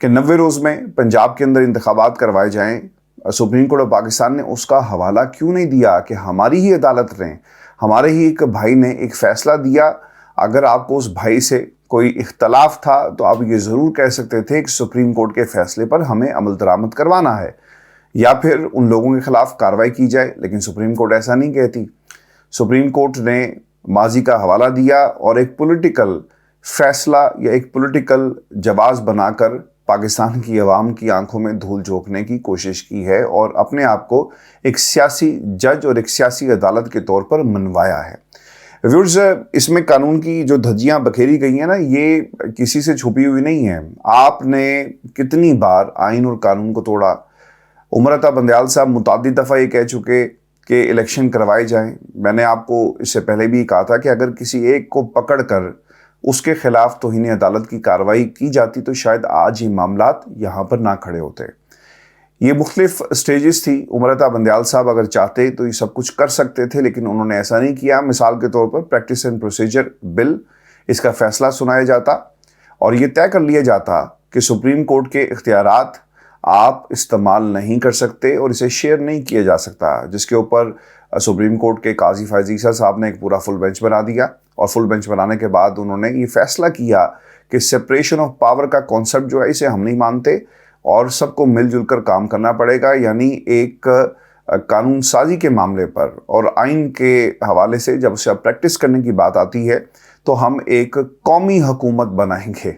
کہ 90 روز میں پنجاب کے اندر انتخابات کروائے جائیں، سپریم کورٹ آف پاکستان نے اس کا حوالہ کیوں نہیں دیا کہ ہماری ہی عدالت نے، ہمارے ہی ایک بھائی نے ایک فیصلہ دیا. اگر آپ کو اس بھائی سے کوئی اختلاف تھا تو آپ یہ ضرور کہہ سکتے تھے کہ سپریم کورٹ کے فیصلے پر ہمیں عمل درآمد کروانا ہے یا پھر ان لوگوں کے خلاف کارروائی کی جائے. لیکن سپریم کورٹ ایسا نہیں کہتی. سپریم کورٹ نے ماضی کا حوالہ دیا اور ایک پولیٹیکل فیصلہ یا ایک پولیٹیکل جواز بنا کر پاکستان کی عوام کی آنکھوں میں دھول جھونکنے کی کوشش کی ہے اور اپنے آپ کو ایک سیاسی جج اور ایک سیاسی عدالت کے طور پر منوایا ہے. ویورز، اس میں قانون کی جو دھجیاں بکھیری گئی ہیں نا، یہ کسی سے چھپی ہوئی نہیں ہیں. آپ نے کتنی بار آئین اور قانون کو توڑا. عمر عطا بندیال صاحب متعدد دفعہ یہ کہہ چکے کہ الیکشن کروائے جائیں. میں نے آپ کو اس سے پہلے بھی کہا تھا کہ اگر کسی ایک کو پکڑ کر اس کے خلاف توہین عدالت کی کارروائی کی جاتی تو شاید آج یہ معاملات یہاں پر نہ کھڑے ہوتے. یہ مختلف سٹیجز تھی. عمر عطا بندیال صاحب اگر چاہتے تو یہ سب کچھ کر سکتے تھے، لیکن انہوں نے ایسا نہیں کیا. مثال کے طور پر پریکٹس اینڈ پروسیجر بل، اس کا فیصلہ سنایا جاتا اور یہ طے کر لیا جاتا کہ سپریم کورٹ کے اختیارات آپ استعمال نہیں کر سکتے اور اسے شیئر نہیں کیا جا سکتا، جس کے اوپر سپریم کورٹ کے قاضی فائز عیسیٰ صاحب نے ایک پورا فل بینچ بنا دیا. اور فل بینچ بنانے کے بعد انہوں نے یہ فیصلہ کیا کہ سپریشن آف پاور کا کانسیپٹ جو ہے اسے ہم نہیں مانتے اور سب کو مل جل کر کام کرنا پڑے گا. یعنی ایک قانون سازی کے معاملے پر اور آئین کے حوالے سے جب اسے پریکٹس کرنے کی بات آتی ہے تو ہم ایک قومی حکومت بنائیں گے.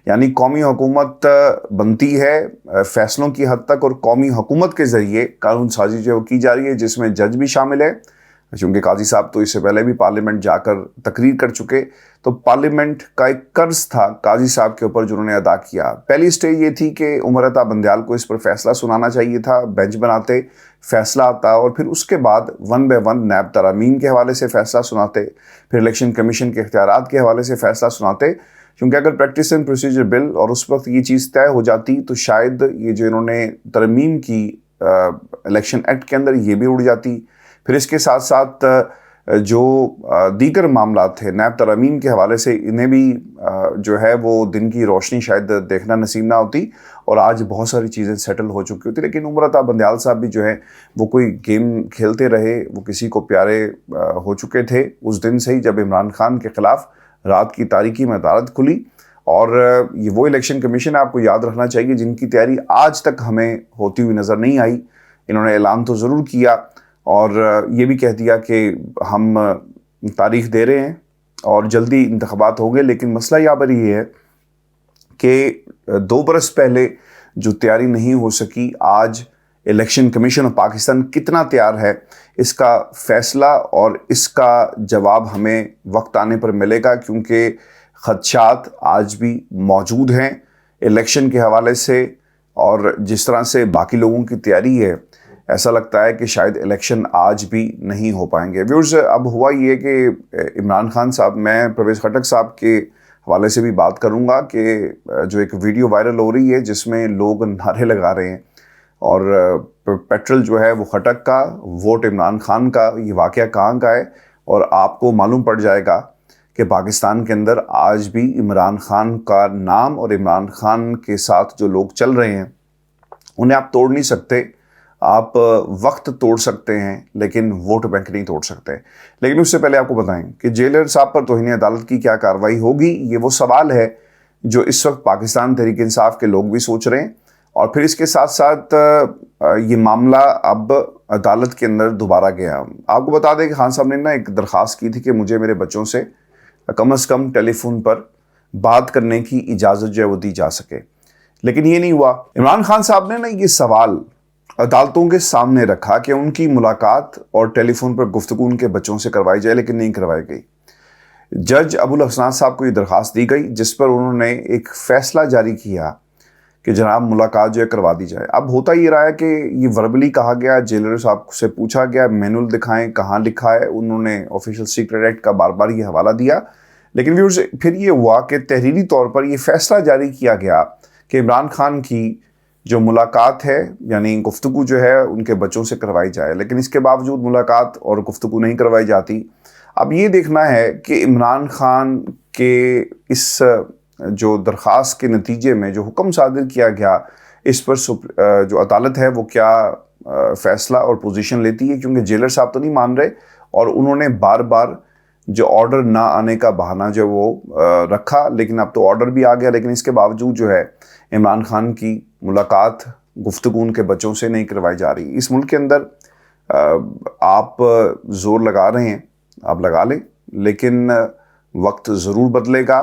یعنی قومی حکومت بنتی ہے فیصلوں کی حد تک، اور قومی حکومت کے ذریعے قانون سازی جو کی جا رہی ہے جس میں جج بھی شامل ہے، چونکہ قاضی صاحب تو اس سے پہلے بھی پارلیمنٹ جا کر تقریر کر چکے. تو پارلیمنٹ کا ایک قرض تھا قاضی صاحب کے اوپر جو انہوں نے ادا کیا. پہلی سٹیج یہ تھی کہ عمر عطا بندیال کو اس پر فیصلہ سنانا چاہیے تھا، بینچ بناتے، فیصلہ آتا اور پھر اس کے بعد 1 بائی 1 نیب ترامیم کے حوالے سے فیصلہ سناتے، پھر الیکشن کمیشن کے اختیارات کے حوالے سے فیصلہ سناتے. کیونکہ اگر پریکٹس اینڈ پروسیجر بل اور اس وقت یہ چیز طے ہو جاتی تو شاید یہ جو انہوں نے ترمیم کی الیکشن ایکٹ کے اندر یہ بھی اڑ جاتی. پھر اس کے ساتھ ساتھ جو دیگر معاملات تھے نیب ترامیم کے حوالے سے، انہیں بھی جو ہے وہ دن کی روشنی شاید دیکھنا نصیب نہ ہوتی اور آج بہت ساری چیزیں سیٹل ہو چکی ہوتی. لیکن عمر عطا بندیال صاحب بھی جو ہے وہ کوئی گیم کھیلتے رہے، وہ کسی کو پیارے ہو چکے تھے اس دن سے ہی جب عمران خان کے خلاف رات کی تاریکی میں عدالت کھلی. اور یہ وہ الیکشن کمیشن آپ کو یاد رکھنا چاہیے جن کی تیاری آج تک ہمیں ہوتی ہوئی نظر نہیں آئی. انہوں نے اعلان تو ضرور کیا اور یہ بھی کہہ دیا کہ ہم تاریخ دے رہے ہیں اور جلدی انتخابات ہوں گے. لیکن مسئلہ یہاں پر یہ ہے کہ 2 برس پہلے جو تیاری نہیں ہو سکی، آج الیکشن کمیشن آف پاکستان کتنا تیار ہے اس کا فیصلہ اور اس کا جواب ہمیں وقت آنے پر ملے گا. کیونکہ خدشات آج بھی موجود ہیں الیکشن کے حوالے سے، اور جس طرح سے باقی لوگوں کی تیاری ہے ایسا لگتا ہے کہ شاید الیکشن آج بھی نہیں ہو پائیں گے. ویورز، اب ہوا یہ کہ عمران خان صاحب، میں پرویز خٹک صاحب کے حوالے سے بھی بات کروں گا کہ جو ایک ویڈیو وائرل ہو رہی ہے جس میں لوگ نعرے لگا رہے ہیں اور پیٹرل جو ہے وہ خٹک کا، ووٹ عمران خان کا. یہ واقعہ کہاں کا ہے؟ اور آپ کو معلوم پڑ جائے گا کہ پاکستان کے اندر آج بھی عمران خان کا نام اور عمران خان کے ساتھ جو لوگ چل رہے ہیں انہیں آپ توڑ نہیں سکتے. آپ وقت توڑ سکتے ہیں لیکن ووٹ بینک نہیں توڑ سکتے. لیکن اس سے پہلے آپ کو بتائیں کہ جیلر صاحب پر توہین عدالت کی کیا کارروائی ہوگی، یہ وہ سوال ہے جو اس وقت پاکستان تحریک انصاف کے لوگ بھی سوچ رہے ہیں. اور پھر اس کے ساتھ ساتھ یہ معاملہ اب عدالت کے اندر دوبارہ گیا. آپ کو بتا دیں کہ خان صاحب نے ایک درخواست کی تھی کہ مجھے میرے بچوں سے کم از کم ٹیلی فون پر بات کرنے کی اجازت جو ہے وہ دی جا سکے، لیکن یہ نہیں ہوا. عمران خان صاحب نے یہ سوال عدالتوں کے سامنے رکھا کہ ان کی ملاقات اور ٹیلی فون پر گفتگو ان کے بچوں سے کروائی جائے، لیکن نہیں کروائی گئی. جج ابو الحسنات صاحب کو یہ درخواست دی گئی جس پر انہوں نے ایک فیصلہ جاری کیا کہ جناب ملاقات جو ہے کروا دی جائے. اب ہوتا یہ رہا ہے کہ یہ وربلی کہا گیا، جیلر صاحب سے پوچھا گیا مینول دکھائیں کہاں لکھا ہے، انہوں نے آفیشیل سیکرٹ ایکٹ کا بار بار یہ حوالہ دیا. لیکن ویورز، پھر یہ ہوا کہ تحریری طور پر یہ فیصلہ جاری کیا گیا کہ عمران خان کی جو ملاقات ہے یعنی گفتگو جو ہے ان کے بچوں سے کروائی جائے، لیکن اس کے باوجود ملاقات اور گفتگو نہیں کروائی جاتی. اب یہ دیکھنا ہے کہ عمران خان کے اس جو درخواست کے نتیجے میں جو حکم صادر کیا گیا اس پر جو عدالت ہے وہ کیا فیصلہ اور پوزیشن لیتی ہے، کیونکہ جیلر صاحب تو نہیں مان رہے اور انہوں نے بار بار جو آرڈر نہ آنے کا بہانہ جو وہ رکھا، لیکن اب تو آرڈر بھی آ گیا، لیکن اس کے باوجود جو ہے عمران خان کی ملاقات گفتگو ان کے بچوں سے نہیں کروائی جا رہی۔ اس ملک کے اندر آپ زور لگا رہے ہیں، آپ لگا لیں، لیکن وقت ضرور بدلے گا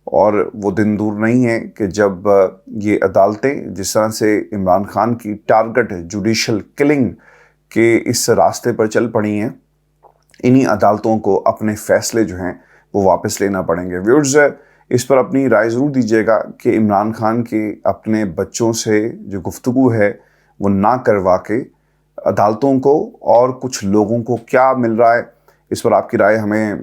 اور وہ دن دور نہیں ہے کہ جب یہ عدالتیں جس طرح سے عمران خان کی ٹارگٹ جوڈیشل کلنگ کے اس راستے پر چل پڑی ہیں، انہی عدالتوں کو اپنے فیصلے جو ہیں وہ واپس لینا پڑیں گے۔ ویورز اس پر اپنی رائے ضرور دیجیے گا کہ عمران خان کے اپنے بچوں سے جو گفتگو ہے وہ نہ کروا کے عدالتوں کو اور کچھ لوگوں کو کیا مل رہا ہے، اس پر آپ کی رائے ہمیں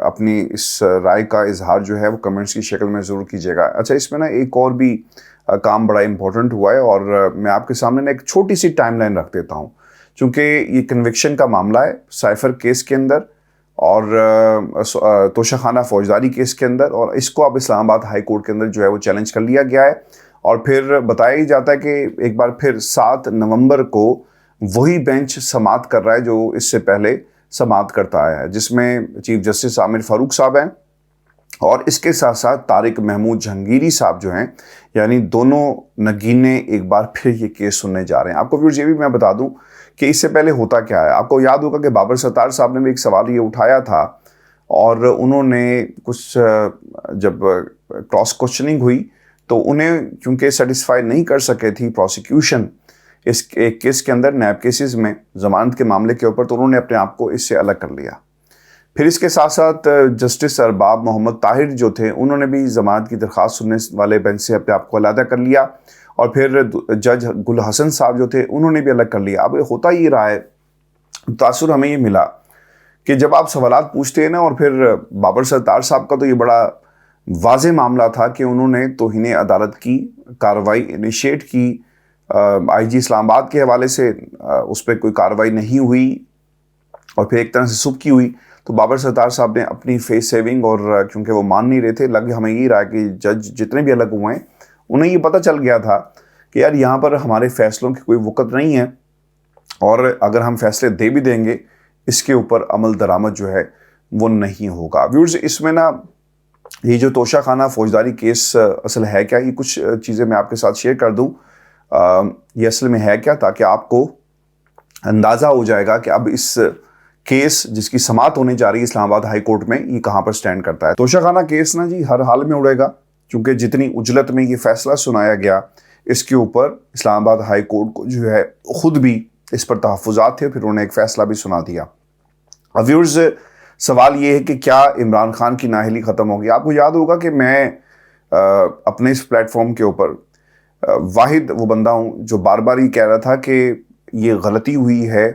اپنی اس رائے کا اظہار جو ہے وہ کمنٹس کی شکل میں ضرور کیجیے گا۔ اچھا، اس میں نا ایک اور بھی کام بڑا امپورٹنٹ ہوا ہے اور میں آپ کے سامنے نا ایک چھوٹی سی ٹائم لائن رکھ دیتا ہوں، چونکہ یہ کنوکشن کا معاملہ ہے سائفر کیس کے اندر اور توشہ خانہ فوجداری کیس کے اندر، اور اس کو اب اسلام آباد ہائی کورٹ کے اندر جو ہے وہ چیلنج کر لیا گیا ہے، اور پھر بتایا ہی جاتا ہے کہ ایک بار پھر 7 نومبر کو وہی بینچ سماعت کر رہا ہے جو اس سے پہلے سماعت کرتا آیا ہے، جس میں چیف جسٹس عامر فاروق صاحب ہیں اور اس کے ساتھ ساتھ طارق محمود جہانگیری صاحب جو ہیں، یعنی دونوں نگینے ایک بار پھر یہ کیس سننے جا رہے ہیں۔ آپ کو ویورز یہ بھی میں بتا دوں کہ اس سے پہلے ہوتا کیا ہے۔ آپ کو یاد ہوگا کہ بابر ستار صاحب نے بھی ایک سوال یہ اٹھایا تھا اور انہوں نے کچھ جب کراس کوشچننگ ہوئی تو انہیں کیونکہ سیٹسفائی نہیں کر سکے تھی پروسیکیوشن اس ایک کیس کے اندر، نیب کیسز میں ضمانت کے معاملے کے اوپر، تو انہوں نے اپنے آپ کو اس سے الگ کر لیا۔ پھر اس کے ساتھ ساتھ جسٹس ارباب محمد طاہر جو تھے، انہوں نے بھی ضمانت کی درخواست سننے والے بینچ سے اپنے آپ کو علیحدہ کر لیا، اور پھر جج گل حسن صاحب جو تھے انہوں نے بھی الگ کر لیا۔ اب ہوتا یہ رہا ہے، تاثر ہمیں یہ ملا کہ جب آپ سوالات پوچھتے ہیں نا، اور پھر بابر ستار صاحب کا تو یہ بڑا واضح معاملہ تھا کہ انہوں نے توہین عدالت کی کارروائی انیشیٹ کی، آئی جی اسلام آباد کے حوالے سے اس پہ کوئی کارروائی نہیں ہوئی اور پھر ایک طرح سے سبکی ہوئی، تو بابر ستار صاحب نے اپنی فیس سیونگ، اور کیونکہ وہ مان نہیں رہے تھے، لگ ہمیں یہ رہا کہ جج جتنے بھی الگ ہوئے ہیں انہیں یہ پتہ چل گیا تھا کہ یار یہاں پر ہمارے فیصلوں کی کوئی وقت نہیں ہے، اور اگر ہم فیصلے دے بھی دیں گے اس کے اوپر عمل درآمد جو ہے وہ نہیں ہوگا۔ ویورز اس میں نا یہ جو توشہ خانہ فوجداری کیس اصل ہے کیا، یہ کچھ چیزیں میں آپ کے ساتھ شیئر کر دوں، یہ اصل میں ہے کیا، تاکہ آپ کو اندازہ ہو جائے گا کہ اب اس کیس جس کی سماعت ہونے جا رہی ہے اسلام آباد ہائی کورٹ میں، یہ کہاں پر سٹینڈ کرتا ہے۔ توشہ خانہ کیس نا جی ہر حال میں اڑے گا، کیونکہ جتنی عجلت میں یہ فیصلہ سنایا گیا اس کے اوپر اسلام آباد ہائی کورٹ کو جو ہے خود بھی اس پر تحفظات تھے، پھر انہوں نے ایک فیصلہ بھی سنا دیا۔ اب ویورز سوال یہ ہے کہ کیا عمران خان کی نااہلی ختم ہوگی؟ آپ کو یاد ہوگا کہ میں اپنے اس پلیٹ فارم کے اوپر واحد وہ بندہ ہوں جو بار بار یہ کہہ رہا تھا کہ یہ غلطی ہوئی ہے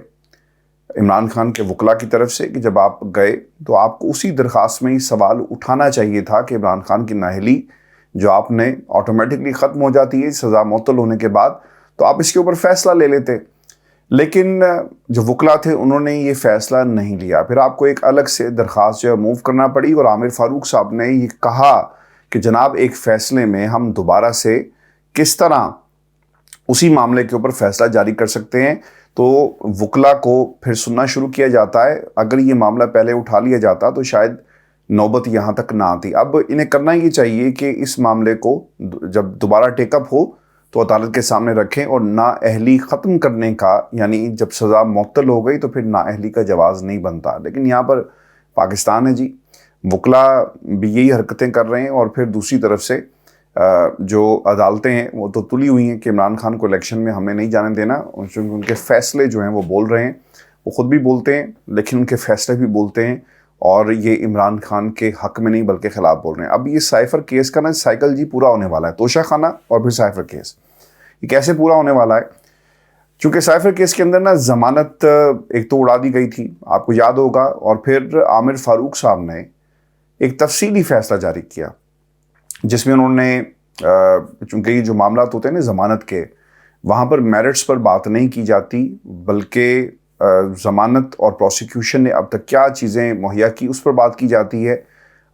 عمران خان کے وکلا کی طرف سے کہ جب آپ گئے تو آپ کو اسی درخواست میں یہ سوال اٹھانا چاہیے تھا کہ عمران خان کی نااہلی جو آپ نے آٹومیٹکلی ختم ہو جاتی ہے سزا معطل ہونے کے بعد، تو آپ اس کے اوپر فیصلہ لے لیتے، لیکن جو وکلا تھے انہوں نے یہ فیصلہ نہیں لیا۔ پھر آپ کو ایک الگ سے درخواست جو ہے موو کرنا پڑی، اور عامر فاروق صاحب نے یہ کہا کہ جناب ایک فیصلے میں ہم دوبارہ سے کس طرح اسی معاملے کے اوپر فیصلہ جاری کر سکتے ہیں، تو وکلا کو پھر سننا شروع کیا جاتا ہے۔ اگر یہ معاملہ پہلے اٹھا لیا جاتا تو شاید نوبت یہاں تک نہ آتی۔ اب انہیں کرنا یہ چاہیے کہ اس معاملے کو جب دوبارہ ٹیک اپ ہو تو عدالت کے سامنے رکھیں، اور نااہلی ختم کرنے کا، یعنی جب سزا معطل ہو گئی تو پھر نااہلی کا جواز نہیں بنتا۔ لیکن یہاں پر پاکستان ہے جی، وکلا بھی یہی حرکتیں کر رہے ہیں، اور پھر دوسری طرف سے جو عدالتیں ہیں وہ تو تلی ہوئی ہیں کہ عمران خان کو الیکشن میں ہم نے نہیں جانے دینا، ان کے فیصلے جو ہیں وہ بول رہے ہیں، وہ خود بھی بولتے ہیں لیکن ان کے فیصلے بھی بولتے ہیں، اور یہ عمران خان کے حق میں نہیں بلکہ خلاف بول رہے ہیں۔ اب یہ سائفر کیس کا نا سائیکل جی پورا ہونے والا ہے، توشہ خانہ اور پھر سائفر کیس، یہ کیسے پورا ہونے والا ہے؟ چونکہ سائفر کیس کے اندر نا ضمانت ایک تو اڑا دی گئی تھی، آپ کو یاد ہوگا، اور پھر عامر فاروق صاحب نے ایک تفصیلی فیصلہ جاری کیا جس میں انہوں نے چونکہ یہ جو معاملات ہوتے ہیں نا ضمانت کے، وہاں پر میرٹس پر بات نہیں کی جاتی، بلکہ ضمانت اور پروسیکیوشن نے اب تک کیا چیزیں مہیا کی اس پر بات کی جاتی ہے۔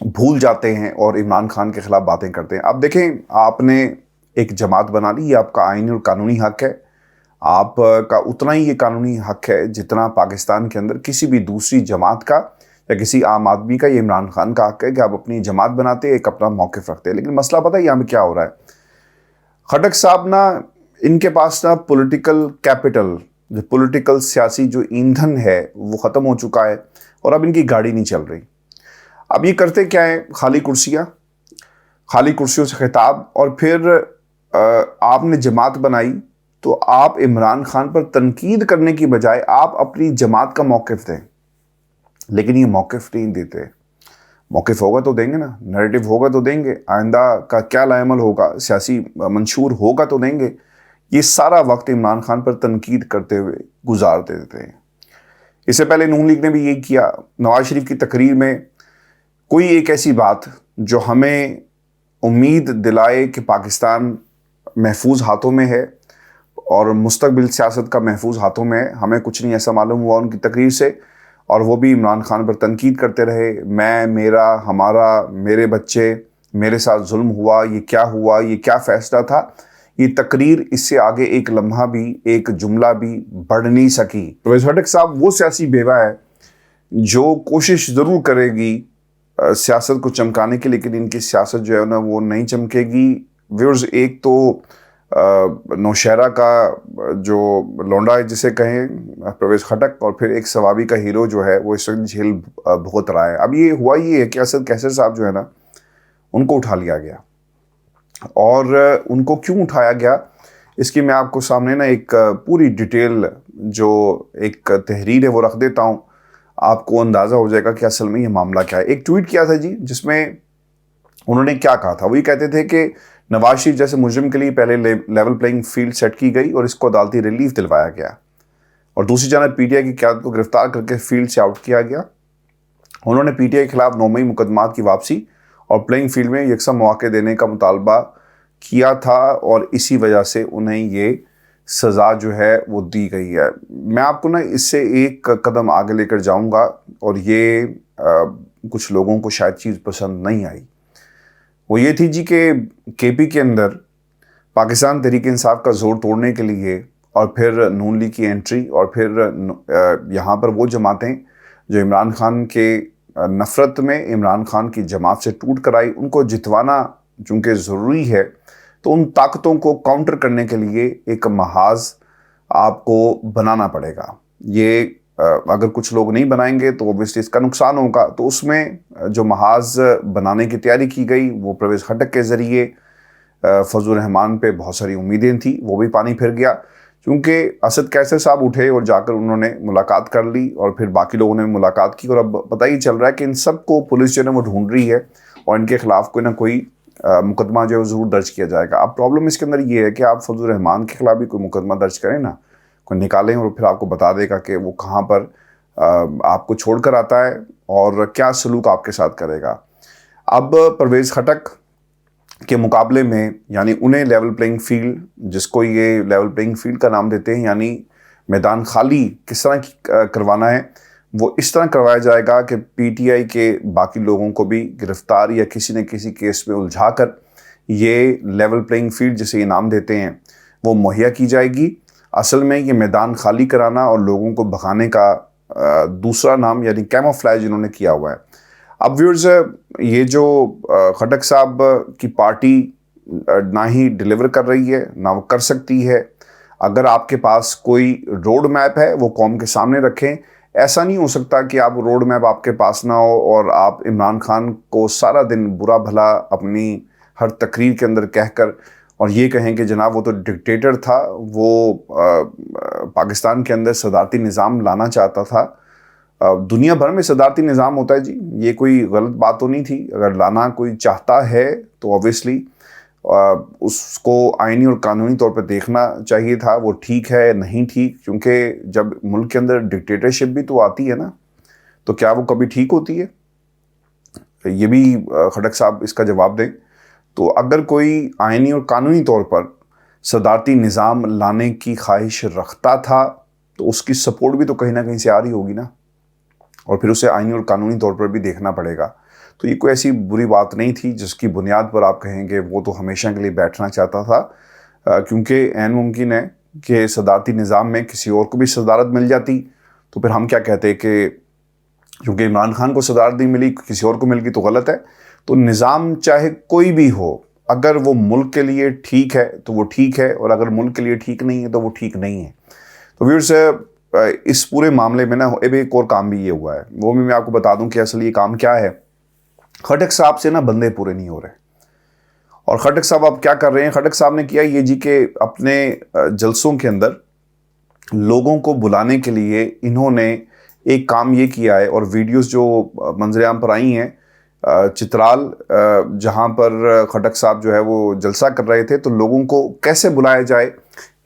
بھول جاتے ہیں اور عمران خان کے خلاف باتیں کرتے ہیں. اب دیکھیں، آپ نے ایک جماعت بنا لی، یہ آپ کا آئینی اور قانونی حق ہے. آپ کا اتنا ہی یہ قانونی حق ہے جتنا پاکستان کے اندر کسی بھی دوسری جماعت کا یا کسی عام آدمی کا. یہ عمران خان کا حق ہے کہ آپ اپنی جماعت بناتے، ایک اپنا موقف رکھتے ہیں. لیکن مسئلہ پتہ ہے یہاں میں کیا ہو رہا ہے؟ خٹک صاحب نا، ان کے پاس نا پولیٹیکل کیپٹل، جو پولیٹیکل سیاسی جو ایندھن ہے وہ ختم ہو چکا ہے، اور اب ان کی گاڑی نہیں چل رہی. اب یہ کرتے کیا ہے؟ خالی کرسیاں، خالی کرسیوں سے خطاب. اور پھر آپ نے جماعت بنائی تو آپ عمران خان پر تنقید کرنے کی بجائے آپ اپنی جماعت کا موقف دیں. لیکن یہ موقف نہیں دیتے. موقف ہوگا تو دیں گے نا، نیریٹو ہوگا تو دیں گے، آئندہ کا کیا عمل ہوگا، سیاسی منشور ہوگا تو دیں گے. یہ سارا وقت عمران خان پر تنقید کرتے ہوئے گزار دیتے ہیں. اس سے پہلے نون لیگ نے بھی یہی کیا. نواز شریف کی تقریر میں کوئی ایک ایسی بات جو ہمیں امید دلائے کہ پاکستان محفوظ ہاتھوں میں ہے اور مستقبل سیاست کا محفوظ ہاتھوں میں ہے، ہمیں کچھ نہیں ایسا معلوم ہوا ان کی تقریر سے. اور وہ بھی عمران خان پر تنقید کرتے رہے، میں، میرا، ہمارا، میرے بچے، میرے ساتھ ظلم ہوا، یہ کیا ہوا، یہ کیا فیصلہ تھا. یہ تقریر اس سے آگے ایک لمحہ بھی، ایک جملہ بھی بڑھ نہیں سکی. پرویز خٹک صاحب وہ سیاسی بیوہ ہے جو کوشش ضرور کرے گی سیاست کو چمکانے کی، لیکن ان کی سیاست جو ہے نا وہ نہیں چمکے گی. ویورز، ایک تو نوشہرہ کا جو لونڈا ہے جسے کہیں پرویز خٹک، اور پھر ایک ثوابی کا ہیرو جو ہے وہ اس وقت جھیل بھگت رہا ہے. اب یہ ہوا یہ ہے کہ اسد کیسر صاحب جو ہے نا ان کو اٹھا لیا گیا. اور ان کو کیوں اٹھایا گیا اس کی میں آپ کو سامنے نا ایک پوری ڈیٹیل جو ایک تحریر ہے وہ رکھ دیتا ہوں. آپ کو اندازہ ہو جائے گا کہ اصل میں یہ معاملہ کیا ہے. ایک ٹویٹ کیا تھا جی، جس میں انہوں نے کیا کہا تھا. وہ یہ کہتے تھے کہ نواز شریف جیسے مجرم کے لیے پہلے لیول پلینگ فیلڈ سیٹ کی گئی اور اس کو عدالتی ریلیف دلوایا گیا، اور دوسری جانب پی ٹی آئی کی قیادت کو گرفتار کر کے فیلڈ سے آؤٹ کیا گیا. انہوں نے پی ٹی آئی کے خلاف 9 مئی مقدمات کی واپسی اور پلینگ فیلڈ میں یکساں مواقع دینے کا مطالبہ کیا تھا، اور اسی وجہ سے انہیں یہ سزا جو ہے وہ دی گئی ہے. میں آپ کو نا اس سے ایک قدم آگے لے کر جاؤں گا، اور یہ کچھ لوگوں کو شاید چیز پسند نہیں آئی. وہ یہ تھی جی کہ کے پی کے اندر پاکستان تحریک انصاف کا زور توڑنے کے لیے، اور پھر نون لیگ کی انٹری، اور پھر یہاں پر وہ جماعتیں جو عمران خان کے نفرت میں عمران خان کی جماعت سے ٹوٹ کر آئی، ان کو جتوانا چونکہ ضروری ہے، تو ان طاقتوں کو کاؤنٹر کرنے کے لیے ایک محاذ آپ کو بنانا پڑے گا. یہ اگر کچھ لوگ نہیں بنائیں گے تو اوبویسلی اس کا نقصان ہوگا. تو اس میں جو محاذ بنانے کی تیاری کی گئی وہ پرویز خٹک کے ذریعے فضل الرحمان پہ بہت ساری امیدیں تھیں، وہ بھی پانی پھر گیا. چونکہ اسد کیسر صاحب اٹھے اور جا کر انہوں نے ملاقات کر لی، اور پھر باقی لوگوں نے ملاقات کی، اور اب پتہ ہی چل رہا ہے کہ ان سب کو پولیس جو ہے وہ ڈھونڈ رہی ہے، اور ان کے خلاف کوئی نہ کوئی مقدمہ جو ہے ضرور درج کیا جائے گا. اب پرابلم اس کے اندر یہ ہے کہ آپ فضل الرحمان کے خلاف بھی کوئی مقدمہ درج کریں نا، کوئی نکالیں، اور پھر آپ کو بتا دے گا کہ وہ کہاں پر آپ کو چھوڑ کر آتا ہے اور کیا سلوک آپ کے ساتھ کرے گا. اب پرویز خٹک کے مقابلے میں، یعنی انہیں لیول پلینگ فیلڈ، جس کو یہ لیول پلینگ فیلڈ کا نام دیتے ہیں، یعنی میدان خالی کس طرح کروانا ہے، وہ اس طرح کروایا جائے گا کہ پی ٹی آئی کے باقی لوگوں کو بھی گرفتار یا کسی نہ کسی کیس میں الجھا کر یہ لیول پلینگ فیلڈ جسے انعام دیتے ہیں وہ مہیا کی جائے گی. اصل میں یہ میدان خالی کرانا اور لوگوں کو بھگانے کا دوسرا نام، یعنی کیموفلیج انہوں نے کیا ہوا ہے. اب ویورز، یہ جو خٹک صاحب کی پارٹی نہ ہی ڈیلیور کر رہی ہے، نہ وہ کر سکتی ہے. اگر آپ کے پاس کوئی روڈ میپ ہے وہ قوم کے سامنے رکھیں. ایسا نہیں ہو سکتا کہ آپ روڈ میپ آپ کے پاس نہ ہو اور آپ عمران خان کو سارا دن برا بھلا اپنی ہر تقریر کے اندر کہہ کر اور یہ کہیں کہ جناب وہ تو ڈکٹیٹر تھا، وہ پاکستان کے اندر صدارتی نظام لانا چاہتا تھا. دنیا بھر میں صدارتی نظام ہوتا ہے جی، یہ کوئی غلط بات تو نہیں تھی. اگر لانا کوئی چاہتا ہے تو اوبویسلی اس کو آئینی اور قانونی طور پہ دیکھنا چاہیے تھا وہ ٹھیک ہے نہیں ٹھیک. کیونکہ جب ملک کے اندر ڈکٹیٹرشپ بھی تو آتی ہے نا، تو کیا وہ کبھی ٹھیک ہوتی ہے؟ یہ بھی خٹک صاحب اس کا جواب دیں. تو اگر کوئی آئینی اور قانونی طور پر صدارتی نظام لانے کی خواہش رکھتا تھا تو اس کی سپورٹ بھی تو کہیں نہ کہیں سے آ رہی ہوگی نا، اور پھر اسے آئینی اور قانونی طور پر بھی دیکھنا پڑے گا. تو یہ کوئی ایسی بری بات نہیں تھی جس کی بنیاد پر آپ کہیں کہ وہ تو ہمیشہ کے لیے بیٹھنا چاہتا تھا، کیونکہ عین ممکن ہے کہ صدارتی نظام میں کسی اور کو بھی صدارت مل جاتی تو پھر ہم کیا کہتے کہ کیونکہ عمران خان کو صدارت نہیں ملی کسی اور کو مل گئی تو غلط ہے. تو نظام چاہے کوئی بھی ہو، اگر وہ ملک کے لیے ٹھیک ہے تو وہ ٹھیک ہے، اور اگر ملک کے لیے ٹھیک نہیں ہے تو وہ ٹھیک نہیں ہے. تو ویورز اس پورے معاملے میں نا ایک اور کام بھی یہ ہوا ہے، وہ بھی میں آپ کو بتا دوں کہ اصل یہ کام کیا ہے. خٹک صاحب سے نا بندے پورے نہیں ہو رہے، اور خٹک صاحب اب کیا کر رہے ہیں؟ خٹک صاحب نے کیا یہ جی کہ اپنے جلسوں کے اندر لوگوں کو بلانے کے لیے انہوں نے ایک کام یہ کیا ہے، اور ویڈیوز جو منظر عام پر آئی ہیں چترال جہاں پر خٹک صاحب جو ہے وہ جلسہ کر رہے تھے، تو لوگوں کو کیسے بلایا جائے.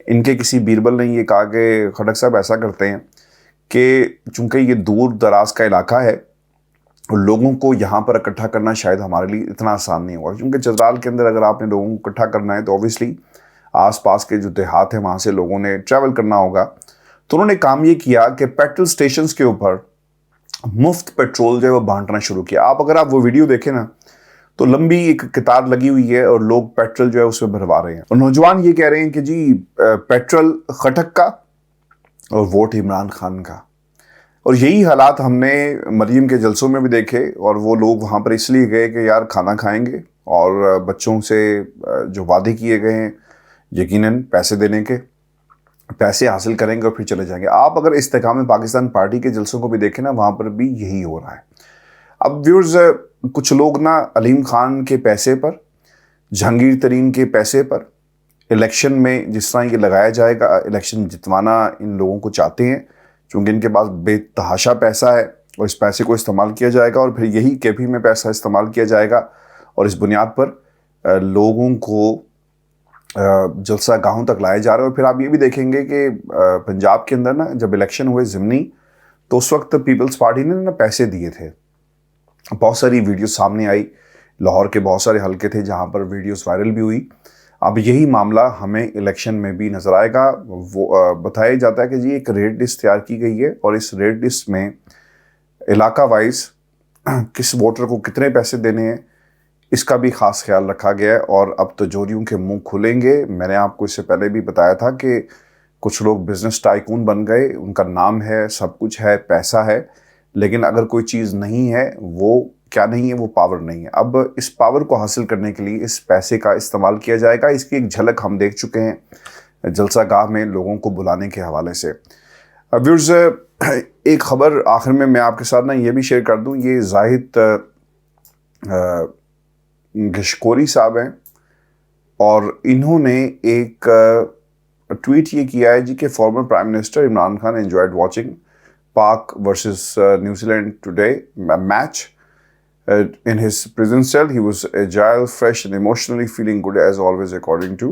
ان کے کسی بیربل نے یہ کہا کہ خٹک صاحب ایسا کرتے ہیں کہ چونکہ یہ دور دراز کا علاقہ ہے اور لوگوں کو یہاں پر اکٹھا کرنا شاید ہمارے لیے اتنا آسان نہیں ہوگا، کیونکہ چترال کے اندر اگر آپ نے لوگوں کو اکٹھا کرنا ہے تو اوبیسلی آس پاس کے جو دیہات ہیں وہاں سے لوگوں نے ٹریول کرنا ہوگا. تو انہوں نے کام یہ کیا کہ پیٹرول سٹیشنز کے اوپر مفت پیٹرول جو ہے وہ بانٹنا شروع کیا. اگر آپ وہ ویڈیو دیکھیں نا تو لمبی ایک قطار لگی ہوئی ہے اور لوگ پیٹرول جو ہے اس میں بھروا رہے ہیں، اور نوجوان یہ کہہ رہے ہیں کہ جی پیٹرول خٹک کا اور ووٹ عمران خان کا. اور یہی حالات ہم نے مریم کے جلسوں میں بھی دیکھے، اور وہ لوگ وہاں پر اس لیے گئے کہ یار کھانا کھائیں گے اور بچوں سے جو وعدے کیے گئے ہیں یقیناً پیسے دینے کے، پیسے حاصل کریں گے اور پھر چلے جائیں گے. آپ اگر استحکام پاکستان پارٹی کے جلسوں کو بھی دیکھیں نا وہاں پر بھی یہی ہو رہا ہے. اب ویورز کچھ لوگ نا علیم خان کے پیسے پر، جہانگیر ترین کے پیسے پر الیکشن میں جس طرح یہ لگایا جائے گا الیکشن جتوانا ان لوگوں کو چاہتے ہیں، چونکہ ان کے پاس بے تحاشا پیسہ ہے اور اس پیسے کو استعمال کیا جائے گا، اور پھر یہی KP میں پیسہ استعمال کیا جائے گا، اور اس بنیاد پر لوگوں کو جلسہ گاہوں تک لائے جا رہے ہیں. اور پھر آپ یہ بھی دیکھیں گے کہ پنجاب کے اندر نا جب الیکشن ہوئے ضمنی تو اس وقت پیپلز پارٹی نے نا پیسے دیے تھے. بہت ساری ویڈیوز سامنے آئی، لاہور کے بہت سارے حلقے تھے جہاں پر ویڈیوز وائرل بھی ہوئی. اب یہی معاملہ ہمیں الیکشن میں بھی نظر آئے گا. وہ بتایا جاتا ہے کہ جی ایک ریٹ لسٹ تیار کی گئی ہے، اور اس ریٹ لسٹ میں علاقہ وائز کس ووٹر کو کتنے پیسے دینے ہیں اس کا بھی خاص خیال رکھا گیا ہے. اور اب تجوریوں کے منہ کھلیں گے. میں نے آپ کو اس سے پہلے بھی بتایا تھا کہ کچھ لوگ بزنس ٹائکون بن گئے، ان کا نام ہے، سب کچھ ہے، پیسہ ہے، لیکن اگر کوئی چیز نہیں ہے وہ کیا نہیں ہے، وہ پاور نہیں ہے. اب اس پاور کو حاصل کرنے کے لیے اس پیسے کا استعمال کیا جائے گا. اس کی ایک جھلک ہم دیکھ چکے ہیں جلسہ گاہ میں لوگوں کو بلانے کے حوالے سے. ویورز ایک خبر آخر میں آپ کے ساتھ نا یہ بھی شیئر کر دوں. یہ زاہد گشکوری صاحب ہیں، اور انہوں نے ایک ٹویٹ یہ کیا ہے جی کہ former prime minister Imran Khan enjoyed watching Pak versus New Zealand today match. In his prison cell, he was agile, fresh and emotionally feeling good as always according to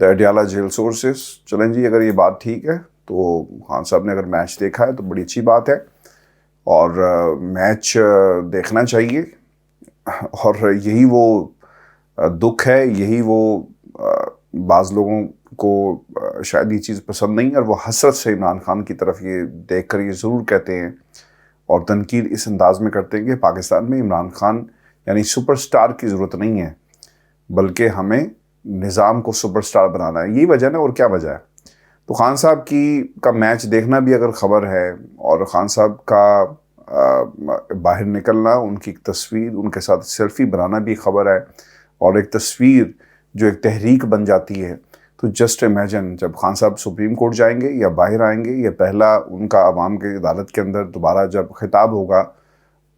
the Adiala jail sources. چلیں جی اگر یہ بات ٹھیک ہے تو خان صاحب نے اگر میچ دیکھا ہے تو بڑی اچھی بات ہے، اور میچ دیکھنا چاہیے. اور یہی وہ دکھ ہے، یہی وہ بعض لوگوں کو شاید یہ چیز پسند نہیں، اور وہ حسرت سے عمران خان کی طرف یہ دیکھ کر یہ ضرور کہتے ہیں اور تنقید اس انداز میں کرتے ہیں کہ پاکستان میں عمران خان یعنی سپر سٹار کی ضرورت نہیں ہے، بلکہ ہمیں نظام کو سپر سٹار بنانا ہے. یہی وجہ ہے اور کیا وجہ ہے. تو خان صاحب کا میچ دیکھنا بھی اگر خبر ہے، اور خان صاحب کا باہر نکلنا، ان کی ایک تصویر ان کے ساتھ سیلفی بنانا بھی خبر ہے، اور ایک تصویر جو ایک تحریک بن جاتی ہے. تو جسٹ امیجن جب خان صاحب سپریم کورٹ جائیں گے یا باہر آئیں گے، یا پہلا ان کا عوام کی عدالت کے اندر دوبارہ جب خطاب ہوگا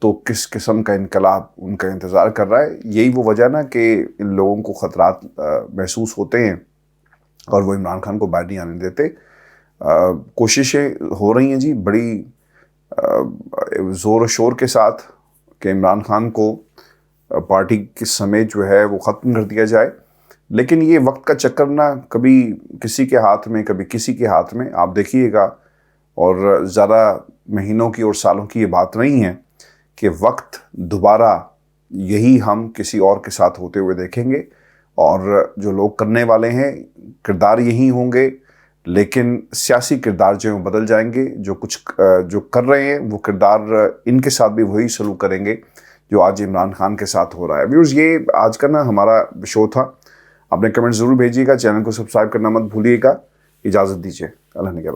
تو کس قسم کا انقلاب ان کا انتظار کر رہا ہے. یہی وہ وجہ نا کہ ان لوگوں کو خطرات محسوس ہوتے ہیں اور وہ عمران خان کو باہر نہیں آنے دیتے. کوششیں ہو رہی ہیں جی بڑی زور و شور کے ساتھ کہ عمران خان کو پارٹی کے سمیت جو ہے وہ ختم کر دیا جائے، لیکن یہ وقت کا چکر نہ کبھی کسی کے ہاتھ میں کبھی کسی کے ہاتھ میں. آپ دیکھیے گا، اور زیادہ مہینوں کی اور سالوں کی یہ بات نہیں ہے کہ وقت دوبارہ یہی ہم کسی اور کے ساتھ ہوتے ہوئے دیکھیں گے، اور جو لوگ کرنے والے ہیں کردار یہی ہوں گے، لیکن سیاسی کردار جو ہیں بدل جائیں گے. جو کر رہے ہیں وہ کردار ان کے ساتھ بھی وہی سلوک کریں گے جو آج عمران خان کے ساتھ ہو رہا ہے. ویورز یہ آج کا نا ہمارا شو تھا. اپنے کمنٹ ضرور بھیجیے گا, چینل کو سبسکرائب کرنا مت بھولیے گا. اجازت دیجیے, اللہ نے